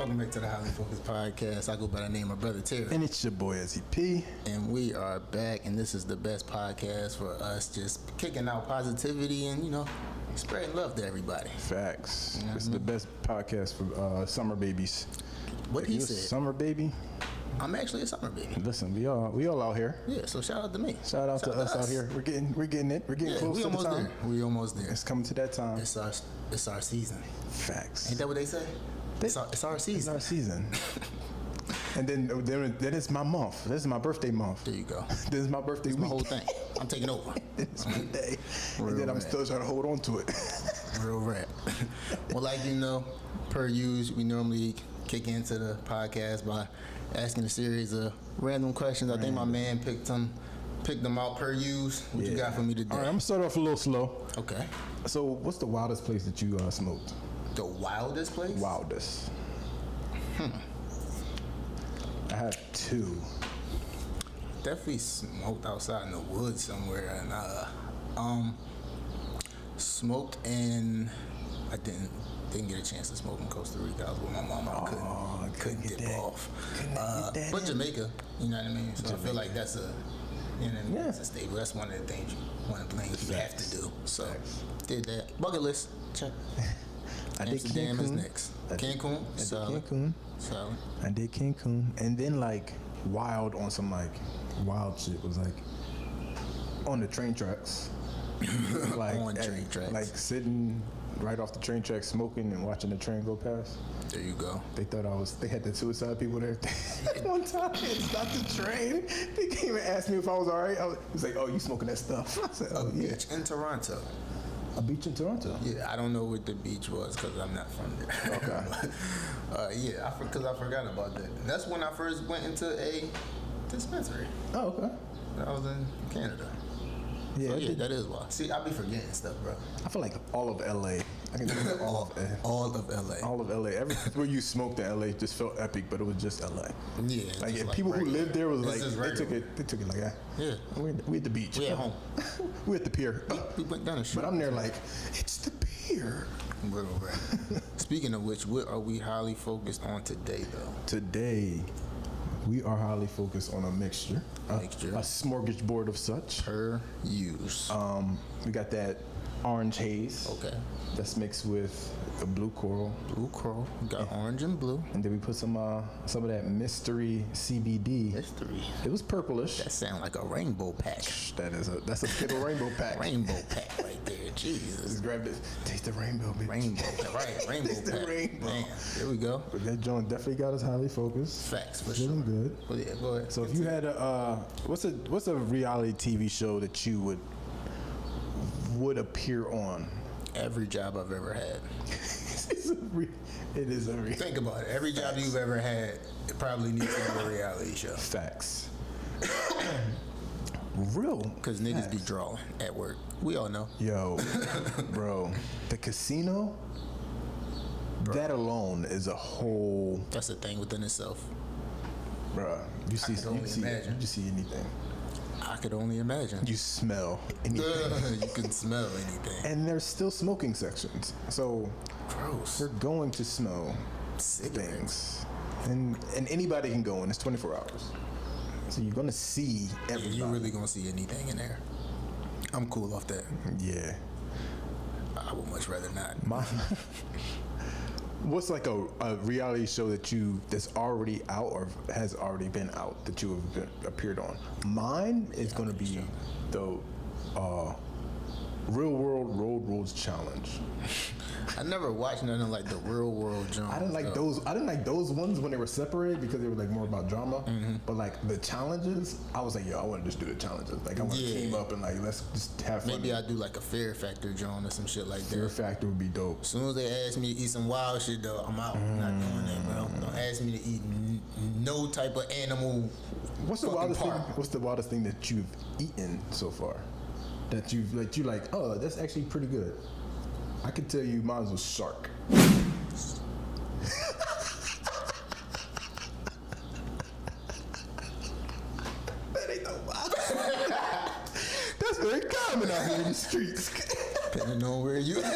Welcome back to the Highly Focused Podcast. I go by the name of Brother Terry. And it's your boy, SEP. And we are back, and this is the best podcast for us just kicking out positivity and, spreading love to everybody. Facts. You know it's the best podcast for summer babies. What he said. Summer baby? I'm actually a summer baby. Listen, we all out here. Yeah, so shout out to me. Shout out to us out here. We're getting it. We're getting close to the time. We almost there. It's coming to that time. It's our season. Facts. Ain't that what they say? It's our season. It's our season. And then it's my month. This is my birthday month. There you go. This is my birthday week. My whole thing. I'm taking over. It's my day. Real and then I'm rap. still trying to hold on to it. Real rap. Well, like per usual, we normally kick into the podcast by asking a series of random questions. I think my man picked them out per usual. What you got for me today? All right, I'm gonna start off a little slow. Okay. So, what's the wildest place that you smoked? The wildest place? Wildest. I have two. Definitely smoked outside in the woods somewhere, and smoked in. I didn't get a chance to smoke in Costa Rica. I was with my mom. I couldn't get off. But Jamaica, you know what I mean. So Jamaica. I feel like that's that's a staple. That's one of the things, one of the things you have to do. So did that. Bucket list. Check. I did Amsterdam Cancun. is next. Cancun. Solid. Solid. I did Cancun, and then wild on some wild shit was on the train tracks. On train tracks. Sitting right off the train tracks, smoking and watching the train go past. There you go. They thought they had the suicide people there. One time they stopped the train. They came and asked me if I was all right. I was like, "Oh, you smoking that stuff?" I said, "Oh, yeah." Beach in Toronto. A beach in Toronto? Yeah, I don't know what the beach was because I'm not from there. Okay. Because I forgot about that. That's when I first went into a dispensary. Oh, okay. I was in Canada. Yeah, So, that is why. See, I be forgetting stuff, bro. I feel like all of LA. I can think of all of LA. All of LA. All of LA. Everywhere you smoked in LA just felt epic, but it was just LA. Yeah. People who lived there was They took it like that. Yeah. We at the beach. We at home. We at the pier. We went down the street. But I'm there it's the pier. Real rap. Speaking of which, what are we highly focused on today, though? Today, we are highly focused on a mixture. A smorgasbord of such. Per use. We got that orange haze. Okay. That's mixed with the blue coral. Blue coral. We got orange and blue. And then we put some of that mystery CBD. Mystery. It was purplish. That sounds like a rainbow pack. That's a Skittle rainbow pack. Rainbow pack right there. Jesus. Just grab it. Taste the rainbow, bitch. Rainbow pack. Right. Rainbow Taste pack. the rainbow. Man, there we go. But that joint definitely got us highly focused. Facts for Feeling sure. good. Well, yeah, go ahead. So if you had what's a reality TV show that you would appear on? Every job I've ever had. It is a reality. Think about it. Every job you've ever had, it probably needs to be a reality show. Facts. Real. Because niggas be drawing at work. We all know. Yo, bro, the casino, that alone is a whole. That's a thing within itself. Bro, you see anything. I could only imagine. You smell anything. You can smell anything. And there's still smoking sections. So gross. We're going to smell things. And anybody can go in. It's 24 hours. So you're going to see everybody. You're really going to see anything in there. I'm cool off that. Yeah. I would much rather not. What's a reality show that's already out or has already been out that you have appeared on? Mine is going to be the Real World Road Rules Challenge. I never watched nothing like the Real World Jones. I didn't like those ones when they were separated because they were more about drama. Mm-hmm. But the challenges, I was like, yo, I want to just do the challenges. I want to team up and let's just have fun. Maybe I'll do a Fear Factor Joan or some shit like that. Fear Factor would be dope. As soon as they ask me to eat some wild shit though, I'm out. I'm not doing that, bro. Don't ask me to eat no type of animal. What's the wildest thing that you've eaten so far? That you've oh, that's actually pretty good. I can tell you mine was shark. That ain't no wild. That's very common out here in the streets. Depending on where you at.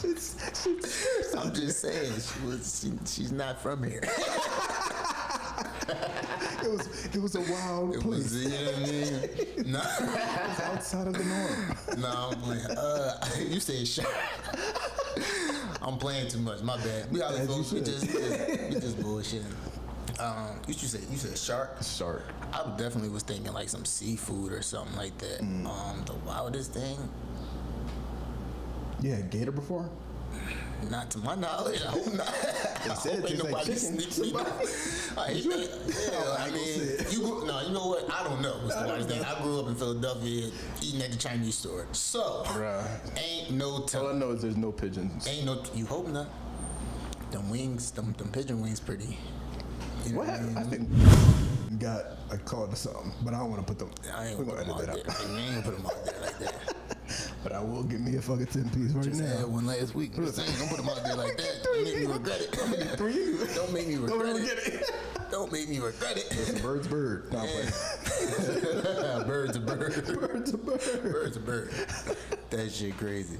Shit's I'm just saying, she's not from here. It was a wild place. You know what I mean? No. It was outside of the norm. No, I'm playing. You said shark. I'm playing too much. My bad. We just bullshitting. You said shark. Shark. I definitely was thinking like some seafood or something like that. The wildest thing. You had gator before? Not to my knowledge. I hope not. They said it tastes like chicken. You know what? I don't know what's the wildest thing. I grew up in Philadelphia eating at the Chinese store. So, ain't no telling. All I know is there's no pigeons. Ain't no, you hope not. Them wings, them pigeon wings pretty. You know What happened? I think got a call to something, but I don't want to put them. We're gonna edit that out. I ain't gonna put them out there like that. But I will get me a fucking 10-piece right Just now. had one last week. Don't put them out there like that. Don't make me regret it. Don't make me regret it. Don't make me regret it. It's a bird's bird. No, Bird's a bird. Bird's a bird. Bird's a bird. That shit crazy.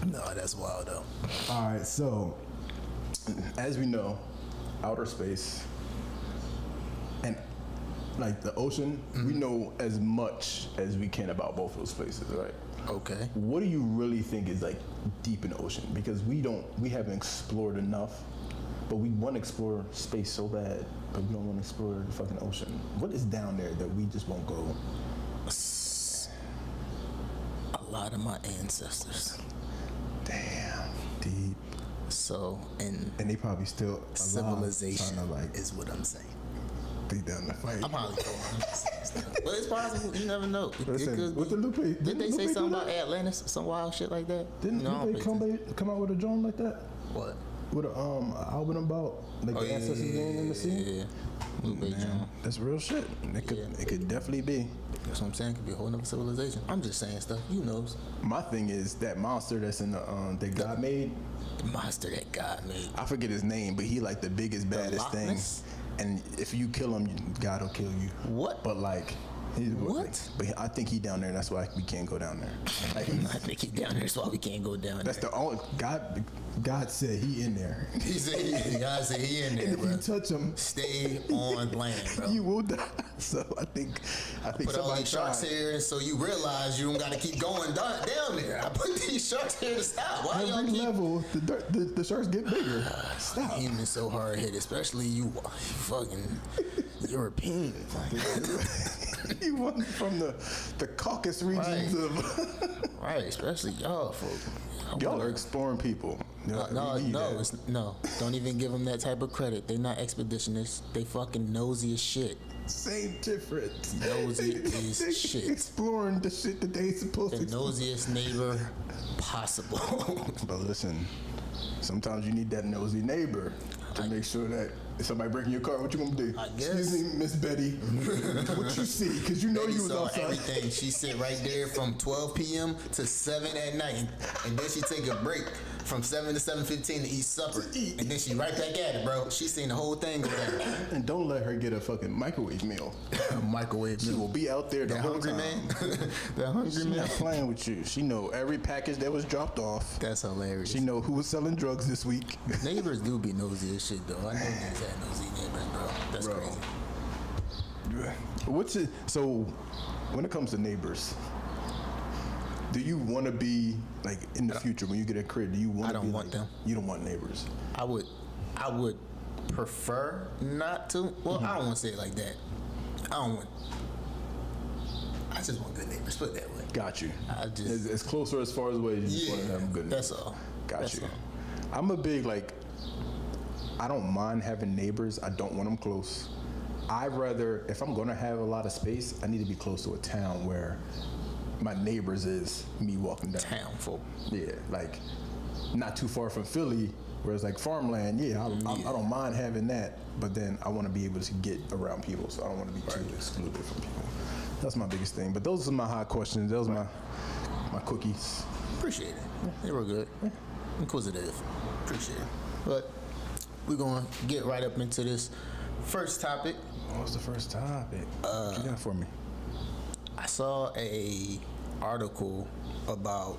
No, that's wild though. All right, so as we know, outer space and like the ocean, we know as much as we can about both those places, right? Okay. What do you really think is like deep in the ocean? Because we haven't explored enough, but we want to explore space so bad, but we don't want to explore the fucking ocean. What is down there that we just won't go? A lot of my ancestors. Damn, deep. So, and they probably still alive, civilization like, is what I'm saying. They down to fight. I'm probably but it's possible. You never know. Listen, what the Lupe? Did they say something about Atlantis? Some wild shit like that? Didn't Lupe come out with a drawing like that? What? With an album about like the ancestors being in the sea? Yeah. Lupe John. That's real shit. It could definitely be. That's what I'm saying. It could be a whole nother civilization. I'm just saying stuff. You knows. My thing is that monster that's in the that God made. The monster that God made. I forget his name, but he like the biggest, baddest thing. And if you kill him, God will kill you. What? But like, what? But I think he down there. That's why we can't go down there. Like, I think he down there. That's why we can't go down there. That's the only God said he in there. God said he in there. And if bro. you touch him, stay on land, bro. You will die. So I think put all these sharks here, and so you realize you don't got to keep going down there. I put these sharks here to stop. Why y'all keep? Level, the sharks get bigger. Stop. Humans so hard hit, especially you fucking European. You want from the Caucasus regions of right, especially y'all folks. Y'all are exploring people. No. Don't even give them that type of credit. They not expeditionists. They fucking nosy as shit. Same difference. Nosy as shit. Exploring the shit that they supposed to. The nosiest neighbor possible. But listen, sometimes you need that nosy neighbor to make sure that if somebody breaking your car, what you gonna do? I guess. Excuse me, Miss Betty. What you see? Because you know Betty you was saw outside. Everything. She sit right there from 12 p.m. to 7 at night, and then she take a break from 7 to 7:15 to eat supper, and then she right back at it, bro. She seen the whole thing go down. And don't let her get a fucking microwave meal. Microwave meal. She will be out there the whole hungry time. Man. That hungry She man. not playing with you. She know every package that was dropped off. That's hilarious. She know who was selling drugs this week. Neighbors do be nosy as shit, though. I know niggas had nosy neighbors, bro. That's crazy. What's it? So, when it comes to neighbors, do you want to be like in the future when you get a crib? Do you want? I don't want them. You don't want neighbors. I would prefer not to. Well, I don't want to say it like that. I just want good neighbors. Put it that way. Got you. I just as close or as far as away as you want to have good neighbors. That's all. Got you. I'm a big like. I don't mind having neighbors. I don't want them close. I'd rather, if I'm gonna have a lot of space, I need to be close to a town where my neighbors is me walking down. Town folk. Yeah, like not too far from Philly, where it's like farmland. Yeah, I don't mind having that, but then I want to be able to get around people, so I don't want to be too excluded from people. That's my biggest thing. But those are my hot questions. Those are my cookies. Appreciate it. They were good. Inquisitive. Appreciate it. But we're gonna get right up into this first topic. What was the first topic? What you got for me? I saw a article about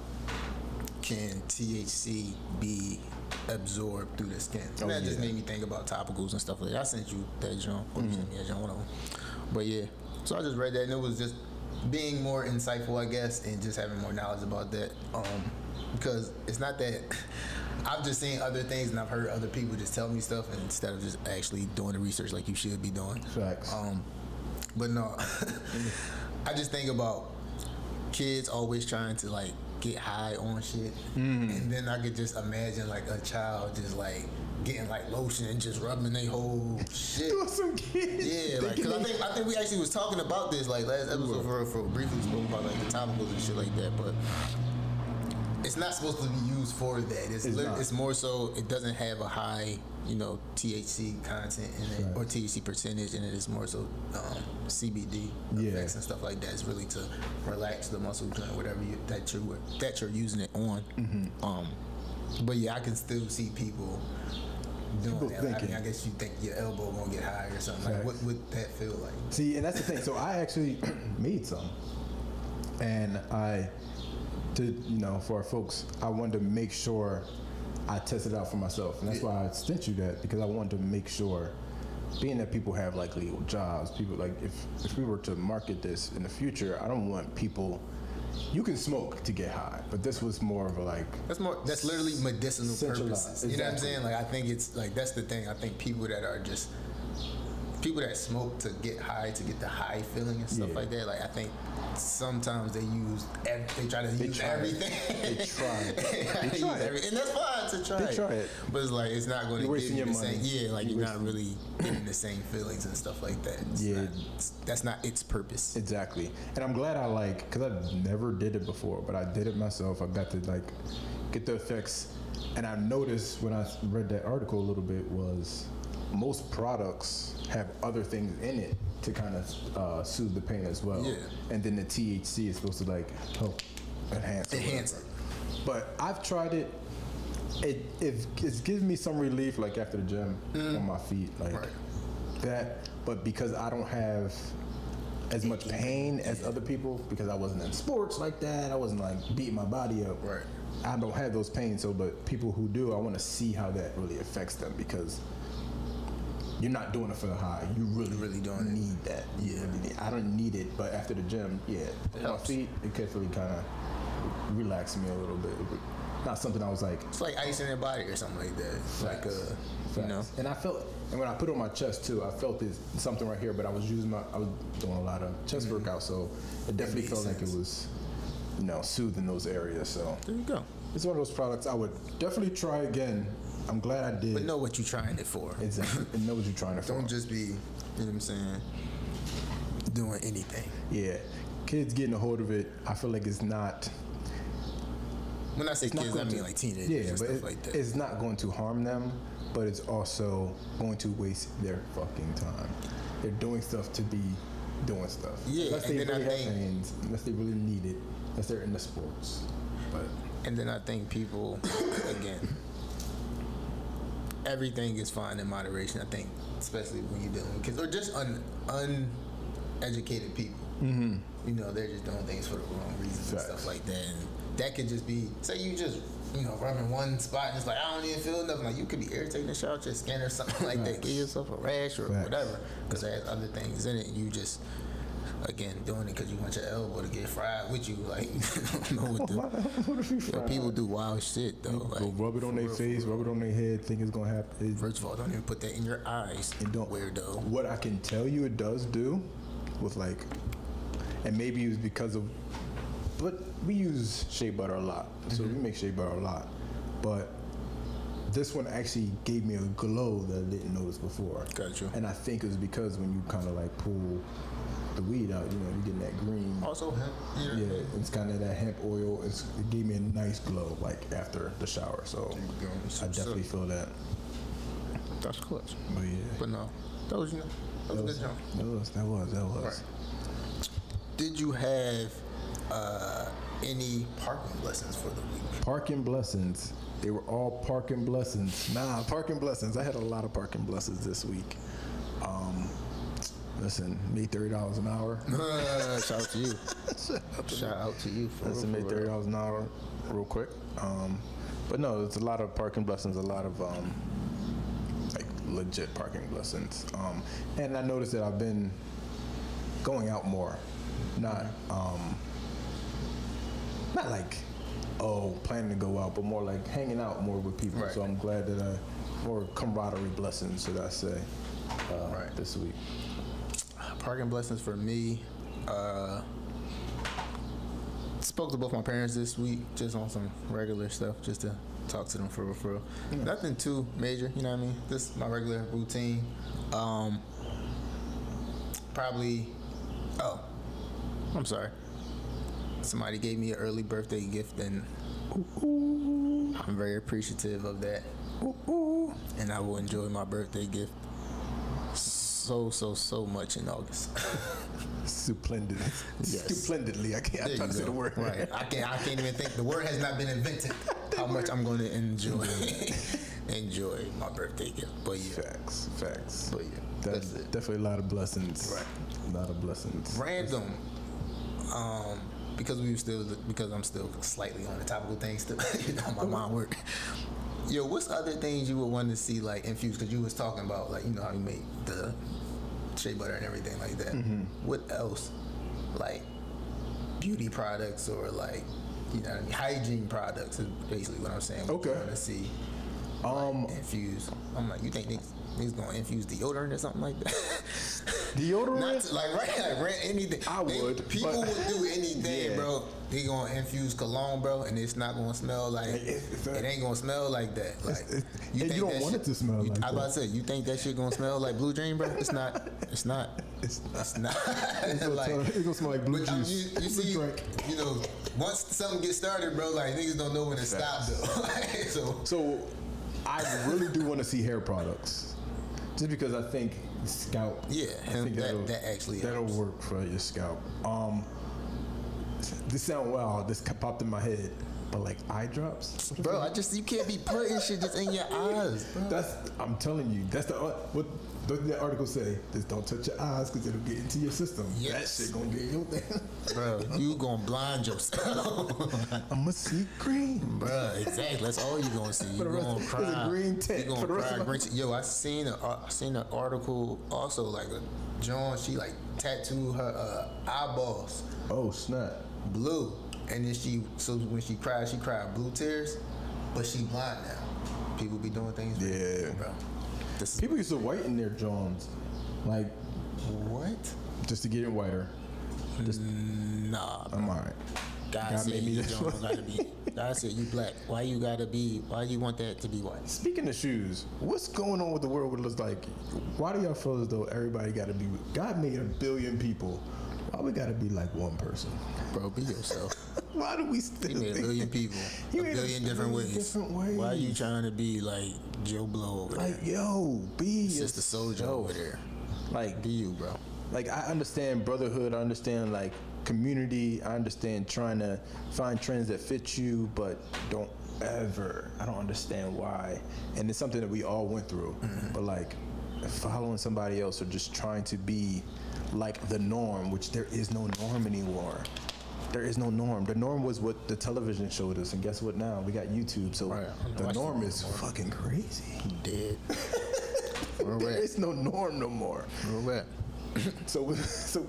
can THC be absorb through the skin. And that just made me think about topicals and stuff like that. I sent you that junk, or you sent me that junk, one of them. But yeah, so I just read that, and it was just being more insightful, I guess, and just having more knowledge about that. Because it's not that I've just seen other things and I've heard other people just tell me stuff, and instead of just actually doing the research like you should be doing. Facts. But no, I just think about kids always trying to like get high on shit, and then I could just imagine like a child just like getting like lotion and just rubbing their whole shit. Doing some kids. Yeah, like, cause I think we actually was talking about this like last episode for briefly spoke about like the topicals and shit like that, but it's not supposed to be used for that. It's more so it doesn't have a high, THC content in it, or THC percentage in it. It's more so CBD effects and stuff like that. It's really to relax the muscle joint, whatever that you're using it on. But yeah, I can still see people doing that. Like, I mean, I guess you think your elbow won't get high or something. Like, what would that feel like? See, and that's the thing. So I actually made some, and for our folks, I wanted to make sure I tested it out for myself, and that's why I sent you that, because I wanted to make sure, being that people have like legal jobs, people like if we were to market this in the future, I don't want people. You can smoke to get high, but this was more of a like. That's literally medicinal purposes. You know what I'm saying? Like, I think it's like, that's the thing. I think people that smoke to get high, to get the high feeling and stuff like that. Like, I think sometimes they try to use everything. They try it. And that's fine to try. They try it. But it's like, it's not going to give you the same. Yeah, like you're not really getting the same feelings and stuff like that. That's not its purpose. Exactly. And I'm glad because I never did it before, but I did it myself. I got to get the effects. And I noticed when I read that article a little bit was most products have other things in it to kind of soothe the pain as well. Yeah. And then the THC is supposed to help enhance it. But I've tried it. It gives me some relief after the gym on my feet that. But because I don't have as much pain as other people, because I wasn't in sports like that, I wasn't beating my body up. Right. I don't have those pains. So, but people who do, I want to see how that really affects them, because you're not doing it for the high. You really don't need that. Yeah. I don't need it, but after the gym, my feet, it carefully kind of relaxed me a little bit. Not something I was like. It's like ice in their body or something like that. Facts. And I felt, and when I put it on my chest too, I felt something right here. But I was doing a lot of chest workout, so it definitely felt like it was, soothing those areas. So there you go. It's one of those products I would definitely try again. I'm glad I did. But know what you're trying it for. Exactly. And know what you're trying it for. Don't just be, you know what I'm saying, doing anything. Yeah. Kids getting a hold of it, I feel like it's not. When I say kids, I mean like teenagers and stuff like that. It's not going to harm them, but it's also going to waste their fucking time. They're doing stuff to be doing stuff. Yeah. Unless they really have hands, unless they really need it, unless they're into sports. And then I think people, again, everything is fine in moderation. I think, especially when you're dealing with kids or just uneducated people. Mm-hmm. They're just doing things for the wrong reasons and stuff like that. And that could just be, say you just, rubbing one spot and it's like, I don't even feel nothing. Like, you could be irritating the shout out your skin or something like that. Give yourself a rash or whatever, because it has other things in it. And you just, again, doing it because you want your elbow to get fried with you. Like, I don't know what people do wild shit, though. Go rub it on their face, rub it on their head, think it's going to happen. First of all, don't even put that in your eyes. And don't. Weirdo. What I can tell you it does do with and maybe it was because of, but we use shea butter a lot. So we make shea butter a lot. But this one actually gave me a glow that I didn't notice before. Gotcha. And I think it was because when you kind of pull the weed out, you're getting that green. Also hemp. Yeah, it's kind of that hemp oil. It gave me a nice glow after the shower. So I definitely feel that. That's clutch. But yeah. But no, that was a good jump. That was. Right. Did you have any parking blessings for the week? Parking blessings. They were all parking blessings. Parking blessings. I had a lot of parking blessings this week. Listen, made $30 an hour. Shout out to you. Shout out to you. Made $30 an hour real quick. But no, it's a lot of parking blessings, a lot of like legit parking blessings. And I noticed that I've been going out more, not like planning to go out, but more like hanging out more with people. Right. So I'm glad that more camaraderie blessings, should I say, this week. Parking blessings for me. Spoke to both my parents this week, just on some regular stuff, just to talk to them for real. Nice. Nothing too major, you know what I mean? This is my regular routine. Probably. Oh, I'm sorry. Somebody gave me an early birthday gift, and I'm very appreciative of that. And I will enjoy my birthday gift so much in August. Splendid. Yes. Splendidly. I'm trying to say the word. Right. I can't even think. The word has not been invented. How much I'm going to enjoy my birthday gift. But yeah. Facts. But yeah. That's it. definitely a lot of blessings. Right. A lot of blessings. Random. Because I'm still slightly on the topical things still. My mind work. Yo, what's other things you would want to see like infused? Because you was talking about like how you make the shea butter and everything like that. Mm-hmm. What else? Like beauty products or like what I mean, hygiene products is basically what I'm saying. What you want to see infused? I'm like, you think niggas gonna infuse deodorant or something like that? Deodorant? Not to, like anything. I would. People would do anything, bro. They gonna infuse cologne, bro, and it's not gonna smell like it ain't gonna smell like that. Like you don't want it to smell like that. I about to say, you think that shit gonna smell like Blue Dream, bro? It's not. It's not. It's not. Like, it's gonna smell like blue juice. You see, once something gets started, bro, like niggas don't know when to stop though. So I really do want to see hair products, just because I think scalp. Yeah, I think that actually that'll helps. work for your scalp. This sound wild. This popped in my head, but like eye drops, bro. You can't be putting shit just in your eyes, bro. I'm telling you. That's what the article say. Just don't touch your eyes because it'll get into your system. Yes. That shit gonna get your thing. Bro, you gonna blind yourself. I'ma see green. Bro, exactly. That's all you gonna see. You gonna cry. There's a green tint. You gonna cry. Green tint. Yo, I seen an article also like a John. She like tattooed her eyeballs. Oh snap. Blue, and then when she cried blue tears, but she blind now. People be doing things. Yeah, bro. People used to whiten their Johns, like what? Just to get it whiter. Nah, bro. I'm alright. God said you don't gotta be. God said you black. Why you want that to be white? Speaking of shoes, what's going on with the world? What it looks like? Why do y'all feel as though everybody gotta be? God made 1 billion people. Why we gotta be like one person? Bro, be yourself. Why do we still? He made 1 billion people. He a made billion different ways. Why are you trying to be like Joe Blow over there? Like, yo, be Sister Soldier over there. Like, be you, bro. Like, I understand brotherhood. I understand like community. I understand trying to find trends that fit you, but I don't understand why. And it's something that we all went through. Mm-hmm. But like, following somebody else or just trying to be like the norm, which there is no norm anymore. There is no norm. The norm was what the television showed us, and guess what? Now we got YouTube, so the norm is fucking crazy. Dead. There is no norm no more. So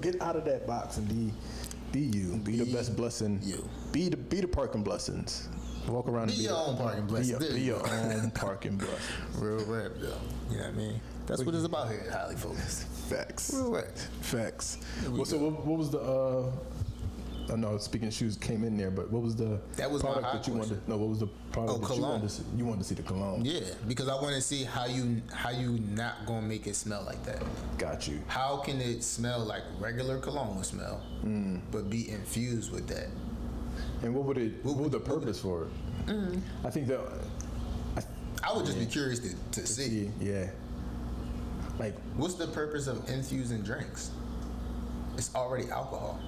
get out of that box and be you. Be the best blessing. You. Be the parking blessings. Walk around and be your own parking blessing. Be your own parking blessing. Real rap, though. You know what I mean? That's what it's about here at Highly Focused. Facts. Real rap. Facts. Well, so what was the no, speaking of shoes came in there, but what was the product that you wanted? No, what was the product that cologne. you wanted to see the cologne? Yeah, because I want to see how you not gonna make it smell like that. Got you. How can it smell like regular cologne would smell, but be infused with that? And what would the purpose for it? I think that I would just be curious to see. Yeah. Like, what's the purpose of infusing drinks? It's already alcohol.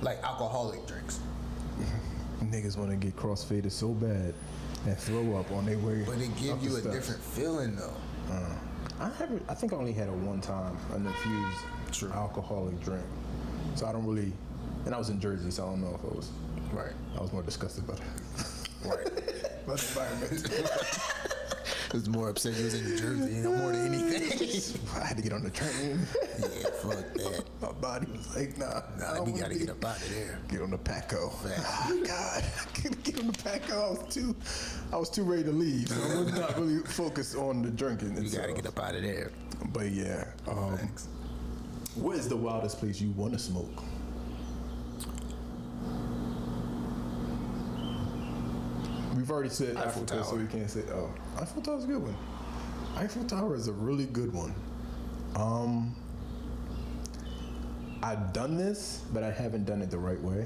Like alcoholic drinks. Niggas want to get crossfaded so bad and throw up on their way. But it gives you a different feeling though. I think I only had one time an infused alcoholic drink. So I don't really, and I was in Jersey, so I don't know if I was. Right. I was more disgusted about it. Right. about the environment. I was more upset you was in New Jersey, more than anything. I had to get on the train. Yeah, fuck that. My body was like, nah, We gotta get up out of there. Get on the Paco. Facts. Oh God, I couldn't get on the Paco. I was too ready to leave. So I was not really focused on the drinking. You gotta get up out of there. But yeah, what is the wildest place you want to smoke? We've already said Eiffel Africa, so Tower. we can't say. Oh, Eiffel Tower is a good one. Eiffel Tower is a really good one. I've done this, but I haven't done it the right way.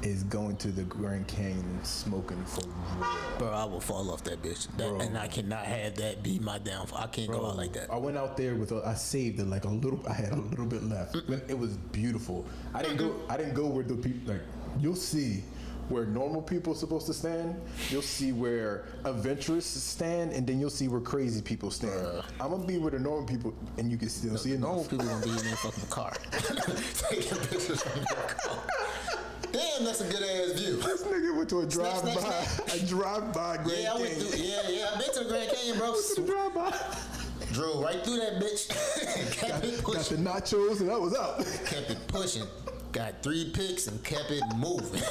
Is going to the Grand Canyon and smoking for real. Bro, I will fall off that bitch. And I cannot have that be my downfall. I can't go out like that. I went out there with I saved it like a little. I had a little bit left. It was beautiful. I didn't go where the people like. You'll see where normal people are supposed to stand. You'll see where adventurous stand, and then you'll see where crazy people stand. I'm gonna be where the normal people, and you can still see it. Normal people gonna be in their fucking car, taking pictures from their car. Damn, that's a good ass view. This nigga went to a drive-by Grand Yeah, I went Canyon. through. I've been to the Grand Canyon, bro. Drive-by. Drove right through that bitch. Kept it Got pushing. the nachos, and I was out. Kept it pushing. Got 3 picks and kept it moving.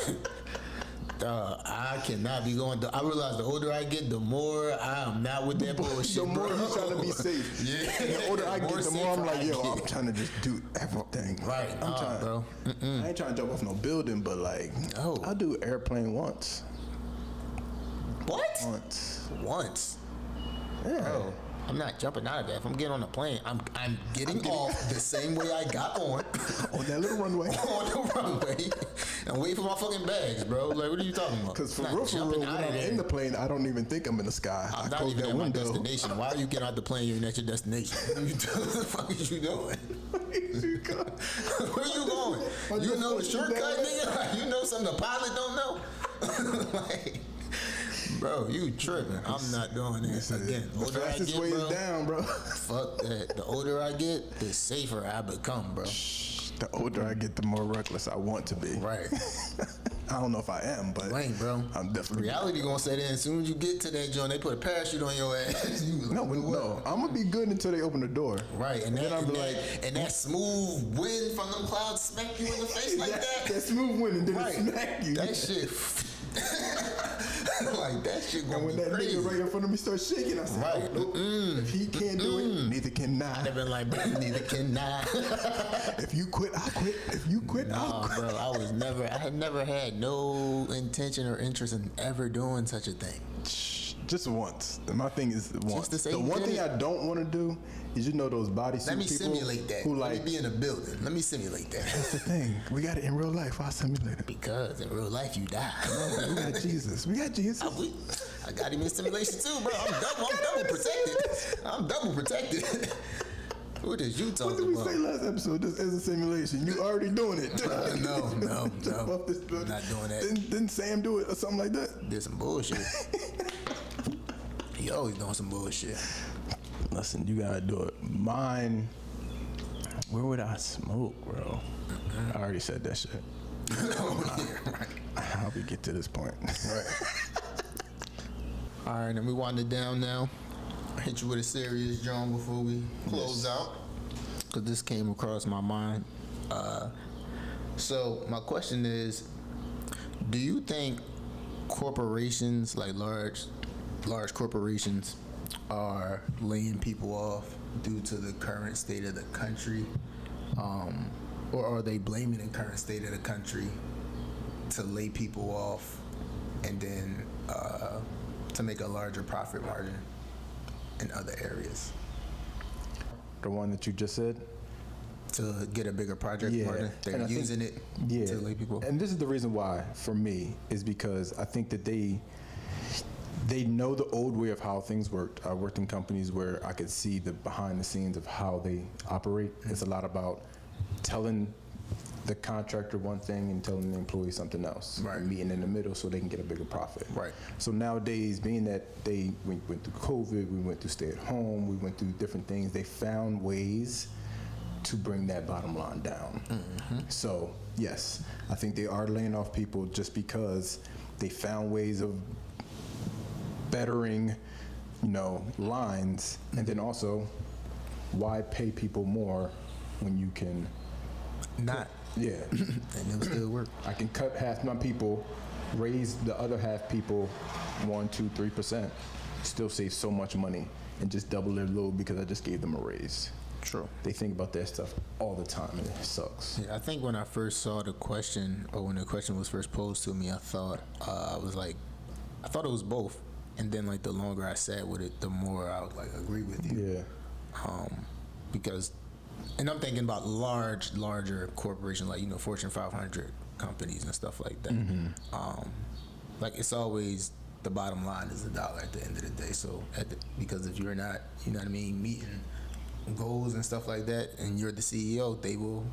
I cannot be going. I realize the older I get, the more I'm not with that bullshit. The more bro. I'm trying to be safe. Yeah. The older I get, the more I'm like, yo, I I'm get. trying to just do everything. Right, I'm trying, bro. I ain't trying to jump off no building, but like, No. I'll do airplane once. What? Once. Yeah. Bro, I'm not jumping out of that. If I'm getting on a plane, I'm getting off the same way I got on. On that little runway. On the runway. And wait for my fucking bags, bro. Like, what are you talking about? Because for Not real, jumping when out of I'm there. in the plane, I don't even think I'm in the sky. I'm I not close even that at my window. destination. Why are you getting out the plane? You ain't at your destination. What the fuck is you doing? Where you going? You know the shortcut, nigga? Like, you know something the pilot don't know? Like, bro, you tripping. I'm not doing that. Again, the The older I fastest get, way bro, is down, bro. fuck that. The older I get, the safer I become, bro. The older I get, the more reckless I want to be. Right. I don't know if I am, but Lame, bro. I'm definitely. Reality gonna set in as soon as you get to that joint. They put a parachute on your ass. You like, No, I'm gonna be good until they open the door. Right, and then I'll be like, and that smooth wind from them clouds smack you in the face like that. That smooth wind and then Right. it smack you. That shit. Like that shit And gonna when be that crazy. nigga right in front of me starts shaking, I said, Right. oh, nope. If he can't do it, neither can I. They've been like, bro, neither can I. If you quit, I'll quit. If you quit, I'll quit. Bro, I had never had no intention or interest in ever doing such a thing. Just once. My thing is once. to say The you one did thing it? I don't want to do is, you know, those bodysuit Let me people simulate that. who Let like. me be in a building. Let me simulate that. That's the thing. We got it in real life. I'll simulate it. Because in real life you die. We got Jesus. We got Jesus. I got him in simulation too, bro. I'm double protected. I'm double protected. What is you What talking did we about? say last episode? This is a simulation. You already doing it. No. Jump off this building. Not doing that. Didn't Sam do it or something like that? Did some bullshit. He always doing some bullshit. Listen, you gotta do it. Mine. Where would I smoke, bro? I already said that shit. How we get to this point? Right. All right, and we wind it down now. I'll hit you with a serious drum before we close out, because this came across my mind. So my question is, do you think corporations, like large corporations, are laying people off due to the current state of the country, or are they blaming the current state of the country to lay people off and then to make a larger profit margin in other areas? The one that you just said? To get a bigger project margin? They're And I using think- it to lay people off? And this is the reason why, for me, is because I think that they know the old way of how things worked. I worked in companies where I could see the behind the scenes of how they operate. It's a lot about telling the contractor one thing and telling the employee something else. Right. Meeting in the middle so they can get a bigger profit. Right. So nowadays, being that we went through COVID, we went through stay at home, we went through different things, they found ways to bring that bottom line down. So yes, I think they are laying off people just because they found ways of bettering, lines, and then also, why pay people more when you can Not. Yeah. And it'll still work. I can cut half my people, raise the other half people 1, 2, 3%, still save so much money, and just double their load because I just gave them a raise. True. They think about that stuff all the time, and it sucks. Yeah, I think when I first saw the question, or when the question was first posed to me, I thought I thought it was both. And then like the longer I sat with it, the more I would like agree with you. Yeah. Because, and I'm thinking about larger corporations like Fortune 500 companies and stuff like that. Like it's always the bottom line is $1 at the end of the day. So because if you're not, meeting goals and stuff like that, and you're the CEO, they will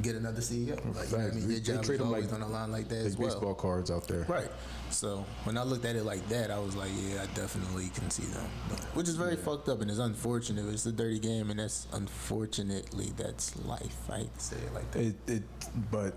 get another CEO. Like, your job is always on the line like that as well. Baseball cards out there. Right. So when I looked at it like that, I was like, yeah, I definitely can see them. Which is very fucked up, and it's unfortunate. It's a dirty game, and that's unfortunately that's life. I hate to say it like that. But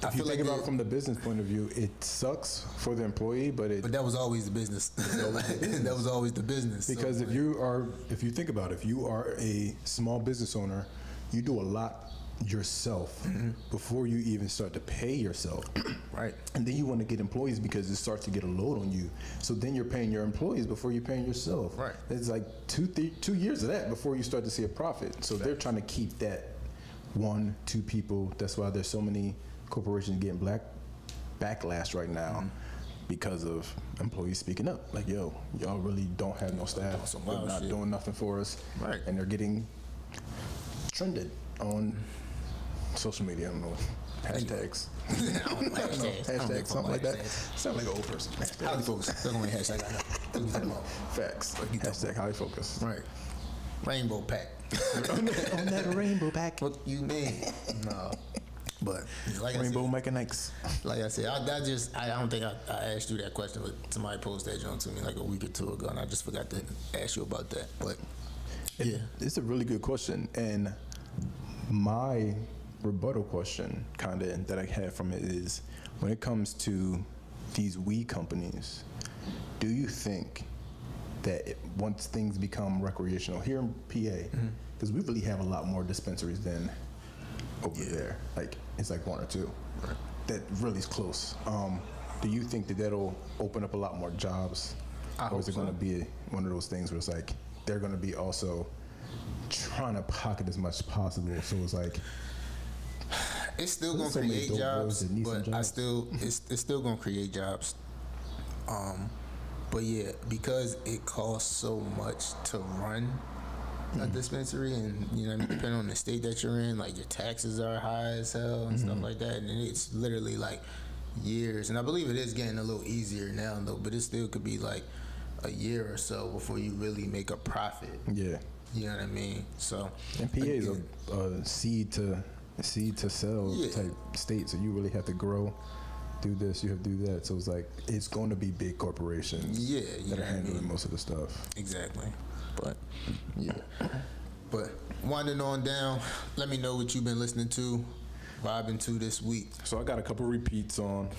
if you think about it from the business point of view, it sucks for the employee, but that was always the business. That was always the business. Because if you think about it, if you are a small business owner, you do a lot yourself before you even start to pay yourself. Right. And then you want to get employees because it starts to get a load on you. So then you're paying your employees before you're paying yourself. Right. It's like 2 years of that before you start to see a profit. So they're trying to keep that 1, 2 people. That's why there's so many corporations getting backlash right now because of employees speaking up. Like, yo, y'all really don't have no staff. They're not doing nothing for us. Right. And they're getting trended on social media. I don't know. Hashtags. Hashtags, something like that. Sound like an old person. Highly focused. That's only hashtag I know. Facts. Hashtag highly focused. Right. Rainbow pack. on that rainbow pack. What you mean? No. But like Rainbow mechanics. Like I said, I don't think I asked you that question, but somebody posed that joke to me like a week or two ago, and I just forgot to ask you about that. But yeah, it's a really good question, and my rebuttal question, kind of that I have from it is, when it comes to these weed companies, do you think that once things become recreational here in PA, because we really have a lot more dispensaries than over there, like it's like 1 or 2 that really is close. Do you think that that'll open up a lot more jobs, or is it going to be one of those things where it's like they're going to be also trying to pocket as much as possible? So it's like it's still going to create jobs, but it's still going to create jobs. But yeah, because it costs so much to run a dispensary, and depending on the state that you're in, like your taxes are high as hell and stuff like that, and it's literally like years. And I believe it is getting a little easier now though, but it still could be like a year or so before you really make a profit. Yeah. You know what I mean? So and PA is a seed to sell type state, so you really have to grow, do this, you have to do that. So it's like it's going to be big corporations that are handling most of the stuff. Exactly. But yeah. But winding on down, let me know what you've been listening to, vibing to this week. So I got a couple repeats on.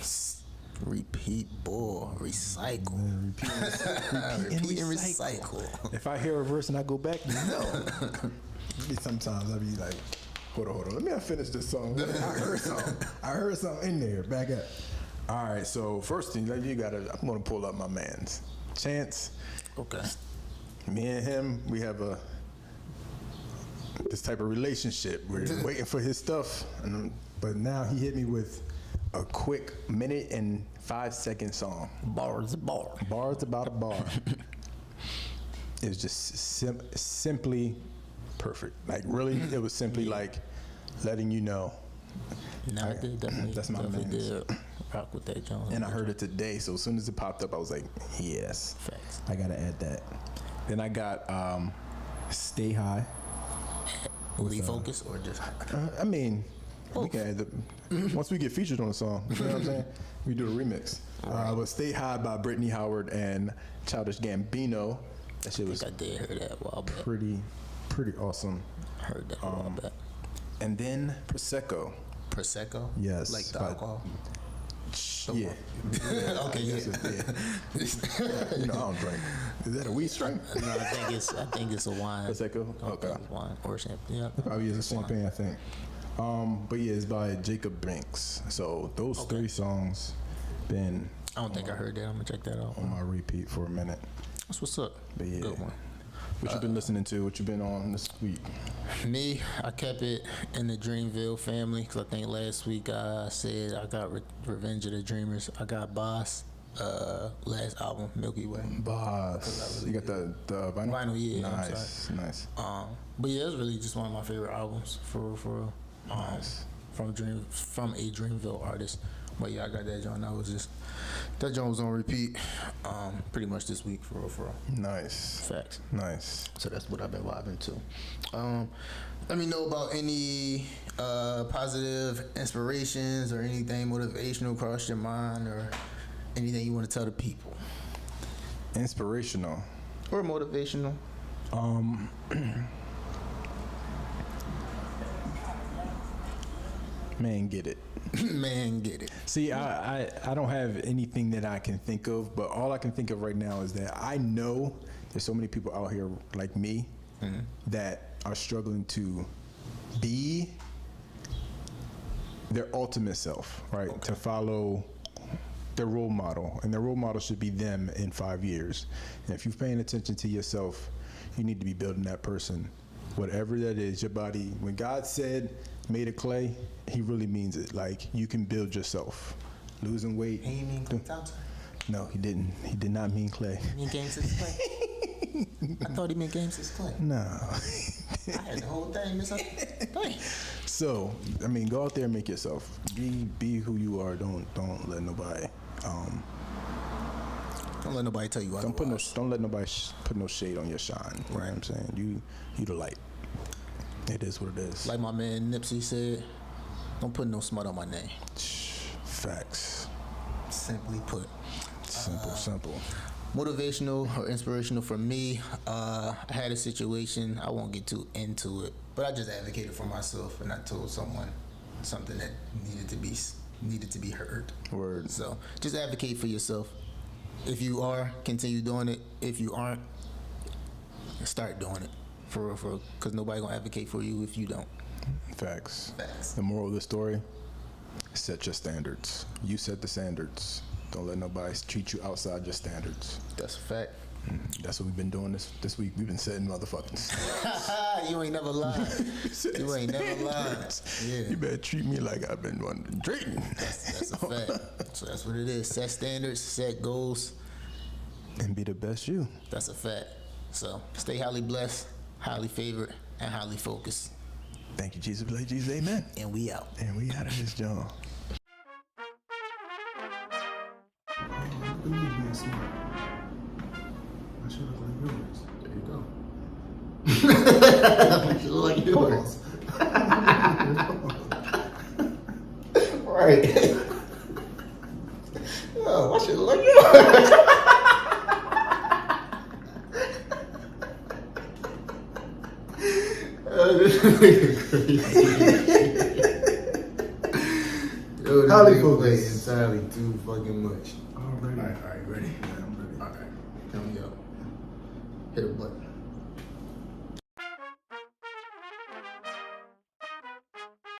Repeat, boy, recycle. Repeat and recycle. If I hear a verse and I go back, sometimes I'll be like, hold on. Let me finish this song. I heard something in there. Back up. All right. So first thing, I'm gonna pull up my man's Chance. Okay. Me and him, we have this type of relationship. We're waiting for his stuff, but now he hit me with a quick 1:05 song. Bars about a bar. It was just simply perfect. Like really, it was simply like letting you know. No, I did definitely. That's my man. Rock with that, John. And I heard it today, so as soon as it popped up, I was like, yes. Facts. I gotta add that. Then I got Stay High. Refocus or just? I mean, we can add once we get featured on the song. You know what I'm saying? We do a remix. But Stay High by Brittany Howard and Childish Gambino. That shit was. I did hear that a while back. Pretty awesome. Heard that a while back. And then Prosecco. Prosecco? Yes. Like the alcohol? Yeah. Okay, yeah. You know, I don't drink. Is that a weed strain? No, I think it's a wine. What's that called? Okay. Wine or champagne. Yeah. Probably is a champagne, I think. But yeah, it's by Jacob Banks. So those 3 songs been I don't think I heard that. I'm gonna check that out. on my repeat for a minute. That's what's up. But yeah. Good one. What you been listening to? What you been on this week? Me, I kept it in the Dreamville family because I think last week I said I got Revenge of the Dreamers. I got Boss, last album, Milky Way. Boss. You got the vinyl? Vinyl, yeah. Nice, nice. But yeah, it's really just one of my favorite albums for real. Nice. From a Dreamville artist. But yeah, I got that joint. That joint was on repeat, pretty much this week for real. Nice. Facts. Nice. So that's what I've been vibing to. Let me know about any positive inspirations or anything motivational cross your mind or anything you want to tell the people. Inspirational. Or motivational. Man, get it. Man, get it. See, I don't have anything that I can think of, but all I can think of right now is that I know there's so many people out here like me that are struggling to be their ultimate self, right? Okay. To follow their role model, and their role model should be them in 5 years. And if you're paying attention to yourself, you need to be building that person, whatever that is. Your body, when God said made of clay, he really means it. Like, you can build yourself. Losing weight. He mean Clay Thompson? No, he didn't. He did not mean clay. He mean Game 6 Clay? I thought he meant Game 6 Clay. No. I had the whole thing misunderstood. So, I mean, go out there and make yourself. Be who you are. Don't let nobody. Don't let nobody tell you otherwise. Don't let nobody put no shade on your shine. You know what I'm saying? You the light. It is what it is. Like my man Nipsey said, don't put no smut on my name. Facts. Simply put. Simple. Motivational or inspirational for me, I had a situation, I won't get too into it, but I just advocated for myself and I told someone something that needed to be heard. Word. So just advocate for yourself. If you are, continue doing it. If you aren't, start doing it. For real, because nobody gonna advocate for you if you don't. Facts. The moral of the story: set your standards. You set the standards. Don't let nobody treat you outside your standards. That's a fact. That's what we've been doing this week. We've been setting motherfuckers. You ain't never lied. You ain't never lied. Yeah. You better treat me like I've been drinking. That's a fact. So that's what it is. Set standards, set goals, and be the best you. That's a fact. So stay highly blessed, highly favored, and highly focused. Thank you, Jesus. Bless Jesus. Amen. And we out. And we out of this joint. Being smart. I should have like yours. There you go. Like yours. Right. Oh, I should like yours. This nigga crazy. Yo, this nigga play entirely too fucking much. Already. All right, ready? Yeah, I'm ready. All right, come me up. Hit a button.